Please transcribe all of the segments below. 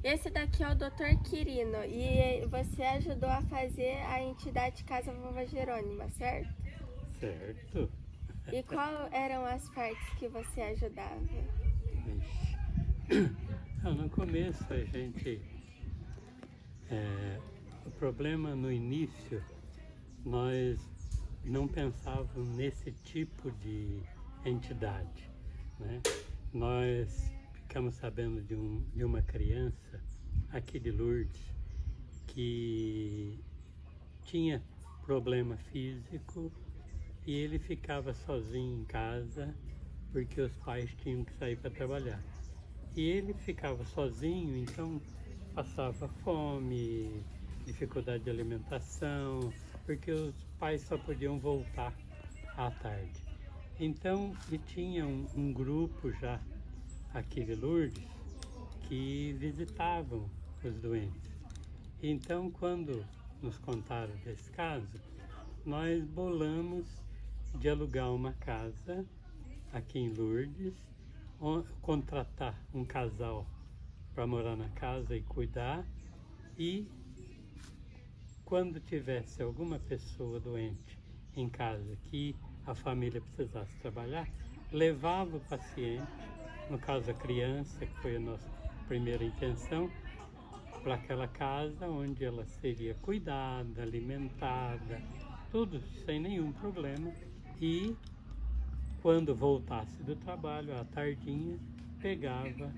Esse daqui é o Dr. Quirino e você ajudou a fazer a entidade Casa Vovó Jerônima, certo? Certo? E qual eram as partes que você ajudava? Ixi. No começo a gente. O problema no início, nós não pensávamos nesse tipo de entidade, né? Nós ficamos sabendo de uma criança aqui de Lourdes que tinha problema físico e ele ficava sozinho em casa porque os pais tinham que sair para trabalhar. E ele ficava sozinho, então passava fome, dificuldade de alimentação, porque os pais só podiam voltar à tarde. Então, e tinha um grupo já aqui de Lourdes que visitavam os doentes. Então, quando nos contaram desse caso, nós bolamos de alugar uma casa aqui em Lourdes, contratar um casal para morar na casa e cuidar, e quando tivesse alguma pessoa doente em casa que a família precisasse trabalhar, levava o paciente, no caso a criança, que foi a nossa primeira intenção, para aquela casa onde ela seria cuidada, alimentada, tudo sem nenhum problema. E quando voltasse do trabalho, à tardinha, pegava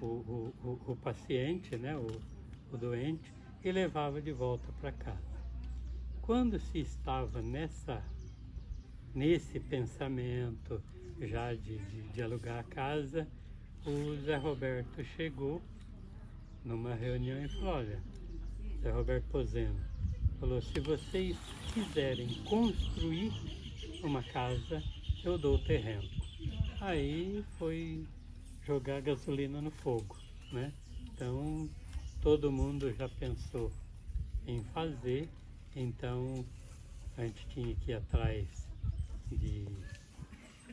o paciente, né, o doente, e levava de volta para casa. Quando se estava nesse pensamento já de alugar a casa, o Zé Roberto chegou numa reunião e falou: olha, Zé Roberto Pozeno, falou, se vocês quiserem construir uma casa, eu dou o terreno. Aí foi jogar gasolina no fogo, né? Então todo mundo já pensou em fazer, então a gente tinha que ir atrás de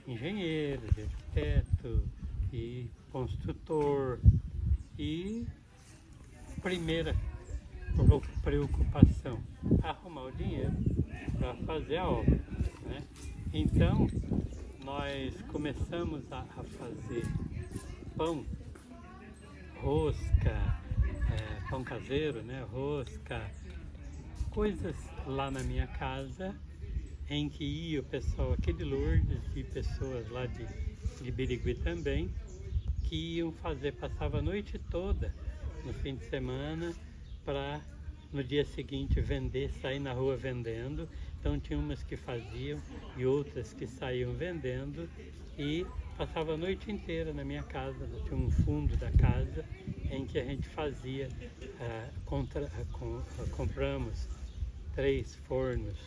engenheiro, de arquiteto e construtor, e primeira preocupação, arrumar o dinheiro para fazer a obra, né? Então nós começamos a fazer pão, rosca, pão caseiro, né? Rosca, coisas lá na minha casa, em que ia o pessoal aqui de Lourdes e pessoas lá de Birigui também, que iam fazer, passava a noite toda no fim de semana para no dia seguinte vender, sair na rua vendendo. Então tinha umas que faziam e outras que saíam vendendo, e passava a noite inteira na minha casa. Tinha um fundo da casa em que a gente fazia, compramos 3 fornos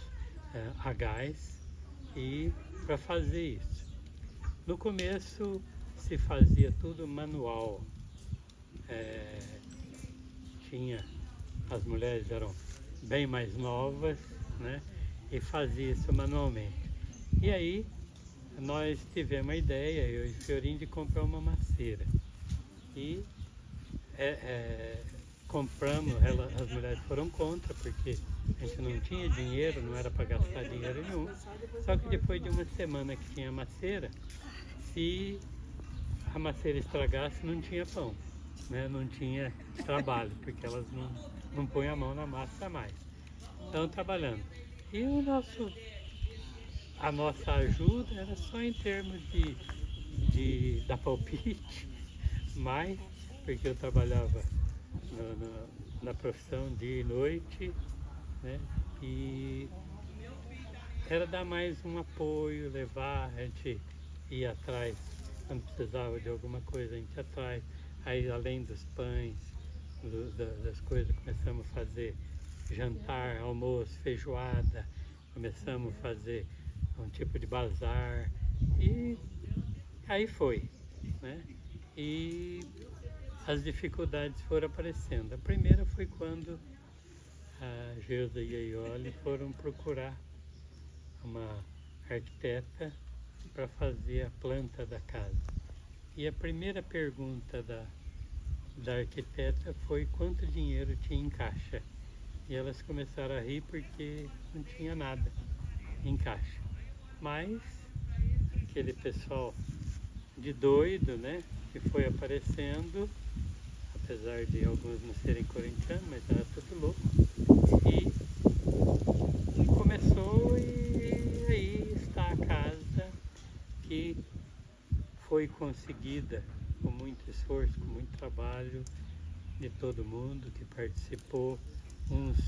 a gás, e para fazer isso. No começo se fazia tudo manual. As mulheres eram bem mais novas, né? E fazia isso manualmente. E aí nós tivemos a ideia, eu e Fiorinho, de comprar uma maceira. E compramos, as mulheres foram contra, porque a gente não tinha dinheiro, não era para gastar dinheiro nenhum. Só que depois de uma semana que tinha maceira, se a maceira estragasse, não tinha pão, né? Não tinha trabalho, porque elas não põem a mão na massa mais. Então, trabalhando. E a nossa ajuda era só em termos de dar palpite, mas, porque eu trabalhava na profissão dia e noite, né? E era dar mais um apoio, levar, a gente ia atrás, quando precisava de alguma coisa, a gente ia atrás. Aí, além dos pães, das coisas, começamos a fazer jantar, almoço, feijoada, começamos a fazer um tipo de bazar, e aí foi, né? E as dificuldades foram aparecendo. A primeira foi quando a Geusa e a Iole foram procurar uma arquiteta para fazer a planta da casa. E a primeira pergunta da arquiteta foi quanto dinheiro tinha em caixa. E elas começaram a rir porque não tinha nada em caixa. Mas aquele pessoal de doido, né, que foi aparecendo, apesar de alguns não serem corintianos, mas era tudo louco, e começou, e aí está a casa que foi conseguida com muito esforço, com muito trabalho de todo mundo que participou. Uns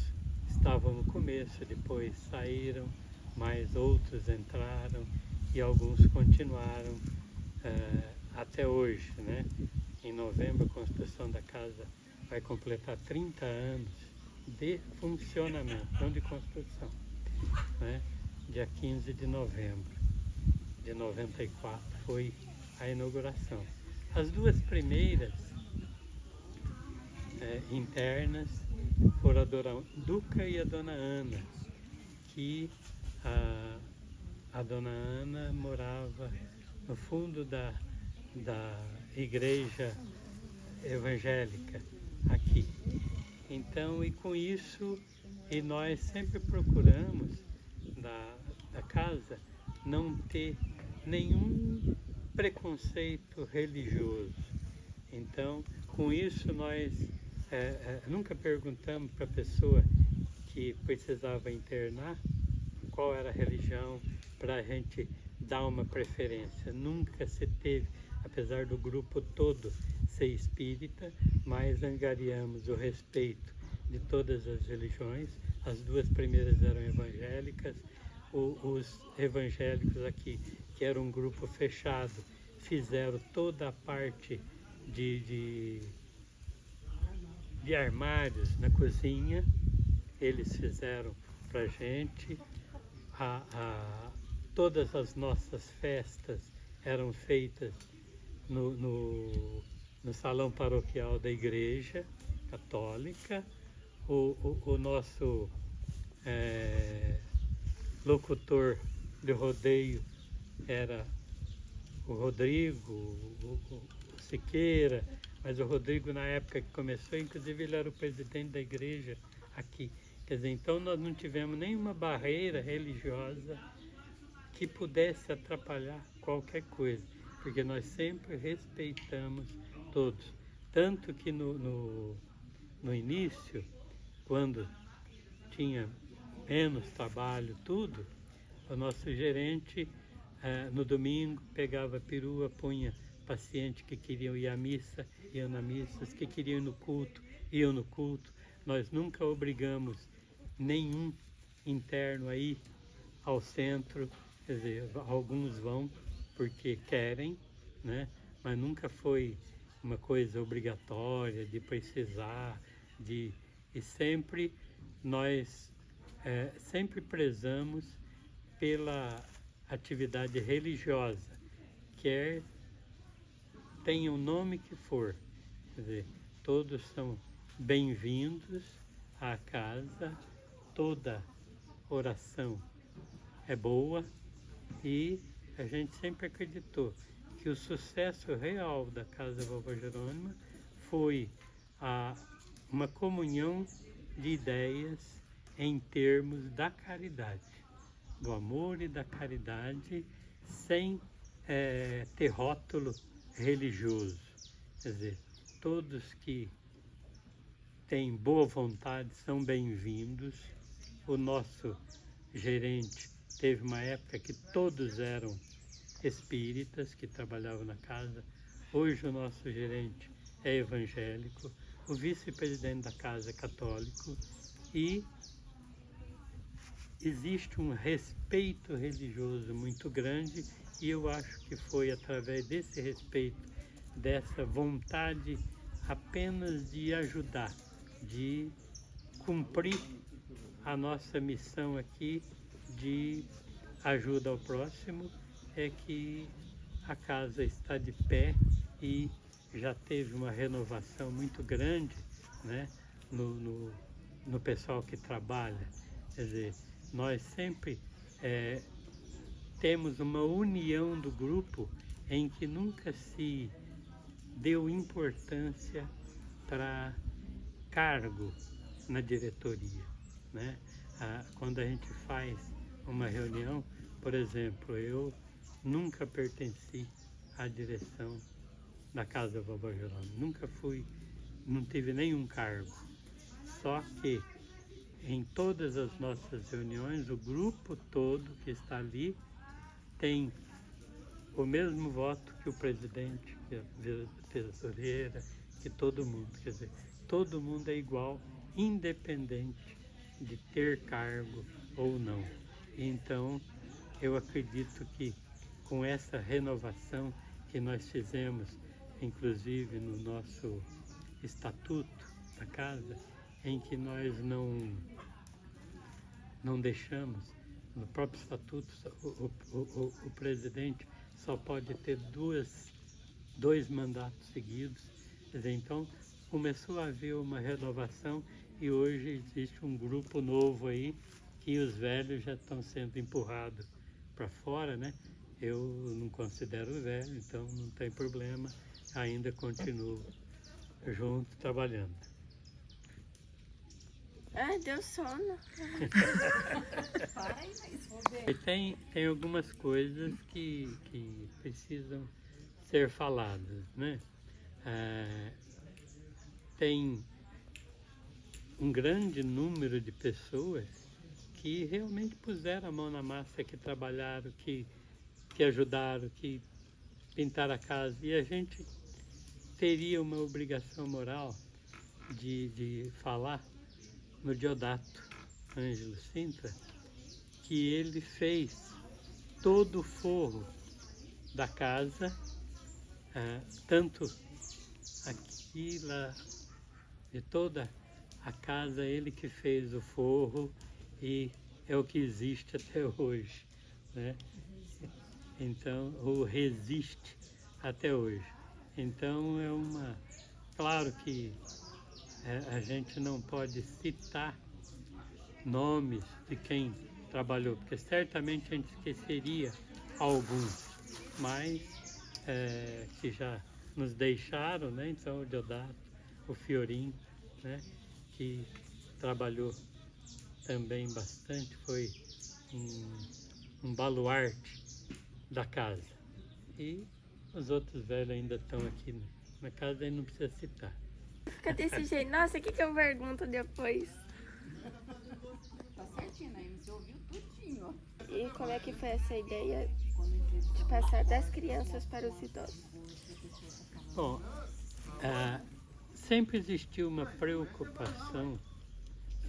estavam no começo, depois saíram, mas outros entraram e alguns continuaram até hoje, né? Em novembro a construção da casa vai completar 30 anos de funcionamento, não de construção, né? Dia 15 de novembro de 94 foi a inauguração. As duas primeiras internas foram a Dona Duca e a Dona Ana, que a Dona Ana morava no fundo da igreja evangélica aqui. Então, e com isso, e nós sempre procuramos da casa não ter nenhum preconceito religioso. Então, com isso nós nunca perguntamos para a pessoa que precisava internar qual era a religião para a gente dar uma preferência. Nunca se teve, apesar do grupo todo ser espírita, mas angariamos o respeito de todas as religiões. As duas primeiras eram evangélicas, os evangélicos aqui, que era um grupo fechado, fizeram toda a parte de armários na cozinha, eles fizeram para a gente. Todas as nossas festas eram feitas no salão paroquial da igreja católica. O nosso locutor de rodeio era o Rodrigo, o Siqueira, mas o Rodrigo, na época que começou, inclusive ele era o presidente da igreja aqui. Quer dizer, então nós não tivemos nenhuma barreira religiosa que pudesse atrapalhar qualquer coisa, porque nós sempre respeitamos todos. Tanto que no início, quando tinha menos trabalho, tudo, o nosso gerente, no domingo, pegava a perua, punha pacientes que queriam ir à missa, iam na missa, os que queriam ir no culto, iam no culto. Nós nunca obrigamos nenhum interno a ir ao centro, quer dizer, alguns vão porque querem, né? Mas nunca foi uma coisa obrigatória de precisar, e sempre nós sempre prezamos pela atividade religiosa, quer tenha o nome que for. Quer dizer, todos são bem-vindos à casa, toda oração é boa, e a gente sempre acreditou que o sucesso real da Casa Vovó Jerônima foi uma comunhão de ideias em termos da caridade, do amor e da caridade, sem ter rótulo religioso. Quer dizer, todos que têm boa vontade são bem-vindos. O nosso gerente teve uma época que todos eram espíritas que trabalhavam na casa. Hoje o nosso gerente é evangélico, o vice-presidente da casa é católico, e existe um respeito religioso muito grande, e eu acho que foi através desse respeito, dessa vontade apenas de ajudar, de cumprir a nossa missão aqui de ajuda ao próximo, é que a casa está de pé e já teve uma renovação muito grande, né, no pessoal que trabalha. Quer dizer, nós sempre temos uma união do grupo em que nunca se deu importância para cargo na diretoria, né? Quando a gente faz uma reunião, por exemplo, eu nunca pertenci à direção da Casa Vovó Jerônimo, nunca fui, não tive nenhum cargo, só que em todas as nossas reuniões, o grupo todo que está ali tem o mesmo voto que o presidente, que a tesoureira, que todo mundo. Quer dizer, todo mundo é igual, independente de ter cargo ou não. Então, eu acredito que com essa renovação que nós fizemos, inclusive no nosso estatuto da casa, em que nós não deixamos, no próprio estatuto, o presidente só pode ter dois mandatos seguidos. Quer dizer, então começou a haver uma renovação e hoje existe um grupo novo aí que os velhos já estão sendo empurrados para fora, né? Eu não considero velho, então não tem problema, ainda continuo junto trabalhando. Ai, deu sono. E tem algumas coisas que precisam ser faladas, né? Tem um grande número de pessoas que realmente puseram a mão na massa, que trabalharam, que ajudaram, que pintaram a casa. E a gente teria uma obrigação moral de falar no Diodato Ângelo Sintra, que ele fez todo o forro da casa, tanto aqui, lá, de toda a casa, ele que fez o forro e é o que existe até hoje, né? Então, ou resiste até hoje. Então, claro que a gente não pode citar nomes de quem trabalhou, porque certamente a gente esqueceria alguns, mas que já nos deixaram, né? Então o Diodato, o Fiorim, né? Que trabalhou também bastante, foi um baluarte da casa. E os outros velhos ainda estão aqui na casa e não precisa citar. Fica desse jeito. Nossa, o que eu pergunto depois? Tá certinho, né? Você ouviu tudinho. E como é que foi essa ideia de passar das crianças para os idosos? Bom, sempre existiu uma preocupação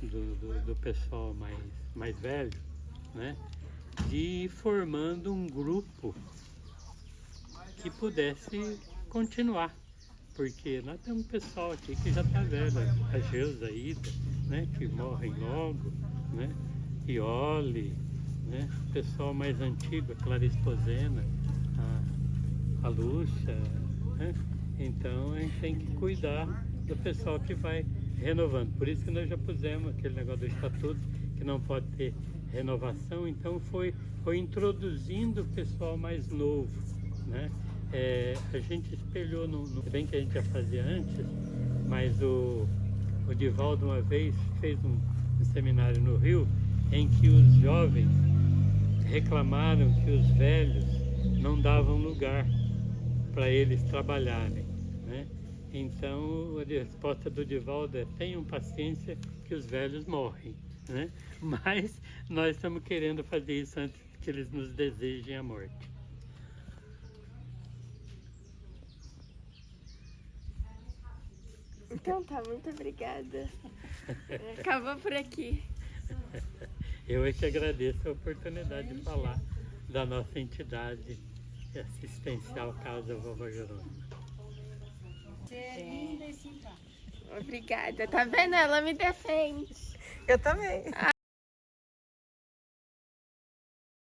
do pessoal mais velho, né? De ir formando um grupo que pudesse continuar. Porque nós temos um pessoal aqui que já está velho, a Geusa, a Ida, né, que morrem logo, né, Iole, né, o pessoal mais antigo, a Clarice Posena, a Lúcia, né, então a gente tem que cuidar do pessoal que vai renovando. Por isso que nós já pusemos aquele negócio do estatuto, que não pode ter renovação, então foi introduzindo o pessoal mais novo, né. A gente espelhou, bem que a gente já fazia antes, mas o Divaldo uma vez fez um seminário no Rio em que os jovens reclamaram que os velhos não davam lugar para eles trabalharem, né? Então a resposta do Divaldo é: tenham paciência que os velhos morrem, né? Mas nós estamos querendo fazer isso antes que eles nos desejem a morte. Então tá, muito obrigada. Acabou por aqui. Eu é que agradeço a oportunidade de falar da nossa entidade assistencial Casa Vovó Jerônimo. Você é linda e simpática. Obrigada. Tá vendo? Ela me defende. Eu também.